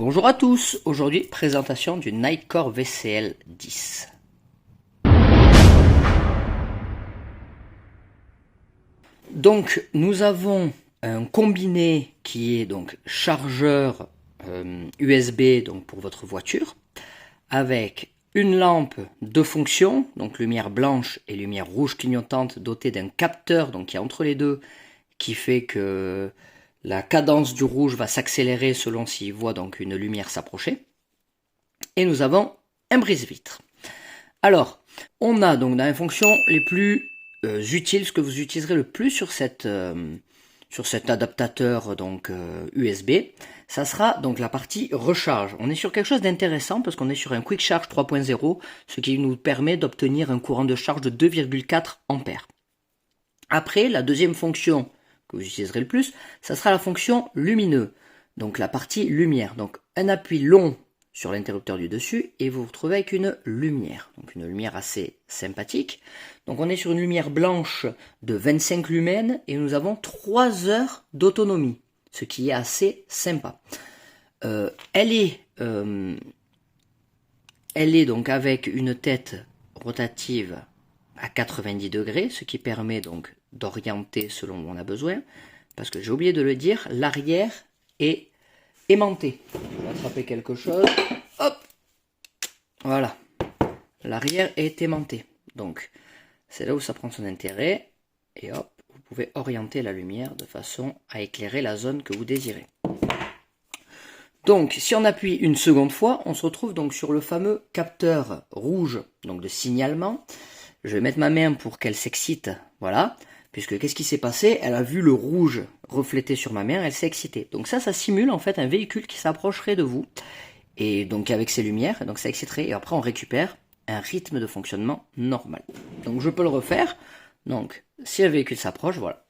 Bonjour à tous, aujourd'hui présentation du Nightcore VCL 10. Donc nous avons un combiné qui est donc chargeur USB donc pour votre voiture, avec une lampe de fonction, donc lumière blanche et lumière rouge clignotante, dotée d'un capteur donc qui est entre les deux, qui fait que la cadence du rouge va s'accélérer selon s'il voit donc une lumière s'approcher. Et nous avons un brise-vitre. Alors, on a donc dans les fonctions les plus utiles, ce que vous utiliserez le plus sur cet adaptateur donc USB, ça sera donc la partie recharge. On est sur quelque chose d'intéressant parce qu'on est sur un Quick Charge 3.0, ce qui nous permet d'obtenir un courant de charge de 2,4 ampères. Après, la deuxième fonction que vous utiliserez le plus, ça sera la fonction lumineux, donc la partie lumière. Donc un appui long sur l'interrupteur du dessus et vous vous retrouvez avec une lumière, donc une lumière assez sympathique. Donc on est sur une lumière blanche de 25 lumens et nous avons 3 heures d'autonomie, ce qui est assez sympa. Elle est donc avec une tête rotative à 90 degrés, ce qui permet donc d'orienter selon où on a besoin, parce que j'ai oublié de le dire, l'arrière est aimanté. Je vais attraper quelque chose, hop, voilà, l'arrière est aimanté, donc c'est là où ça prend son intérêt, et hop, vous pouvez orienter la lumière de façon à éclairer la zone que vous désirez. Donc si on appuie une seconde fois, on se retrouve donc sur le fameux capteur rouge, donc de signalement. Je vais mettre ma main pour qu'elle s'excite, voilà, puisque qu'est-ce qui s'est passé? Elle a vu le rouge reflété sur ma main, elle s'est excitée. Donc ça simule en fait un véhicule qui s'approcherait de vous, et donc avec ses lumières, donc ça exciterait, et après on récupère un rythme de fonctionnement normal. Donc je peux le refaire, donc si un véhicule s'approche, voilà.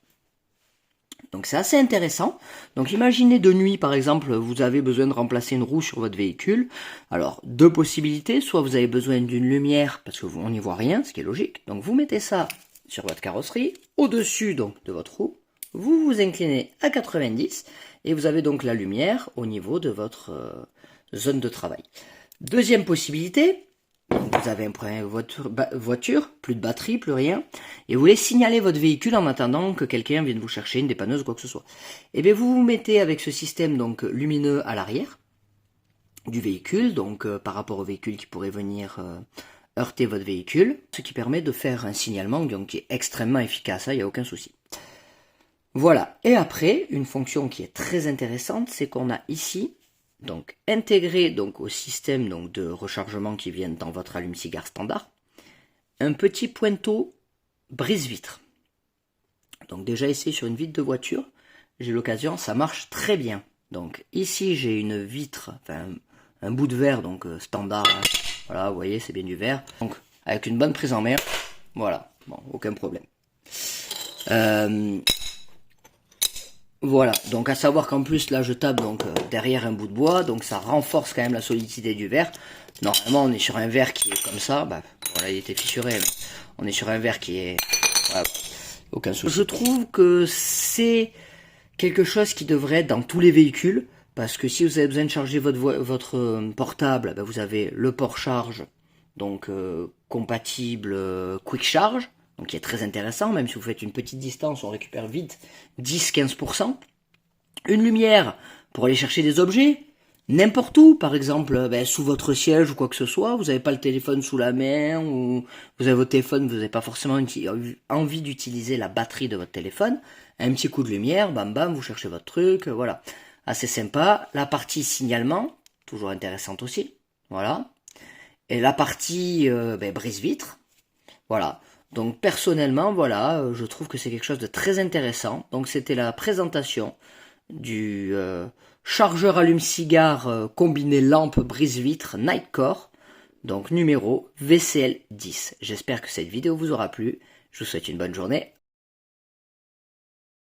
Donc c'est assez intéressant. Donc imaginez de nuit par exemple, vous avez besoin de remplacer une roue sur votre véhicule. Alors deux possibilités, soit vous avez besoin d'une lumière parce que on n'y voit rien, ce qui est logique. Donc vous mettez ça sur votre carrosserie, au-dessus donc de votre roue, vous vous inclinez à 90 et vous avez donc la lumière au niveau de votre zone de travail. Deuxième possibilité, vous avez un problème avec votre voiture, plus de batterie, plus rien, et vous voulez signaler votre véhicule en attendant que quelqu'un vienne vous chercher, une dépanneuse ou quoi que ce soit. Et bien vous vous mettez avec ce système donc lumineux à l'arrière du véhicule, donc par rapport au véhicule qui pourrait venir heurter votre véhicule, ce qui permet de faire un signalement donc, qui est extrêmement efficace, il n'y a aucun souci. Voilà, et après, une fonction qui est très intéressante, c'est qu'on a ici donc intégré donc au système donc de rechargement qui vient dans votre allume-cigare standard, un petit pointeau brise-vitre. Donc déjà ici sur une vitre de voiture, j'ai l'occasion, ça marche très bien. Donc ici j'ai une vitre, enfin un bout de verre donc standard, hein. Voilà, vous voyez c'est bien du verre. Donc avec une bonne prise en main, voilà, bon aucun problème. Voilà, donc à savoir qu'en plus là je tape donc derrière un bout de bois, donc ça renforce quand même la solidité du verre. Normalement on est sur un verre qui est comme ça, bah voilà il était fissuré, mais on est sur un verre qui est, voilà, aucun souci. Je trouve que c'est quelque chose qui devrait être dans tous les véhicules, parce que si vous avez besoin de charger votre portable, bah, vous avez le port charge, donc compatible Quick Charge, donc qui est très intéressant, même si vous faites une petite distance, on récupère vite 10-15%. Une lumière pour aller chercher des objets, n'importe où, par exemple sous votre siège ou quoi que ce soit, vous n'avez pas le téléphone sous la main, ou vous avez votre téléphone, vous n'avez pas forcément envie d'utiliser la batterie de votre téléphone, un petit coup de lumière, bam bam, vous cherchez votre truc, voilà. Assez sympa. La partie signalement, toujours intéressante aussi, voilà. Et la partie brise-vitre, voilà. Donc personnellement, voilà, je trouve que c'est quelque chose de très intéressant. Donc c'était la présentation du chargeur allume-cigare combiné lampe brise-vitre Nightcore, donc numéro VCL 10. J'espère que cette vidéo vous aura plu. Je vous souhaite une bonne journée.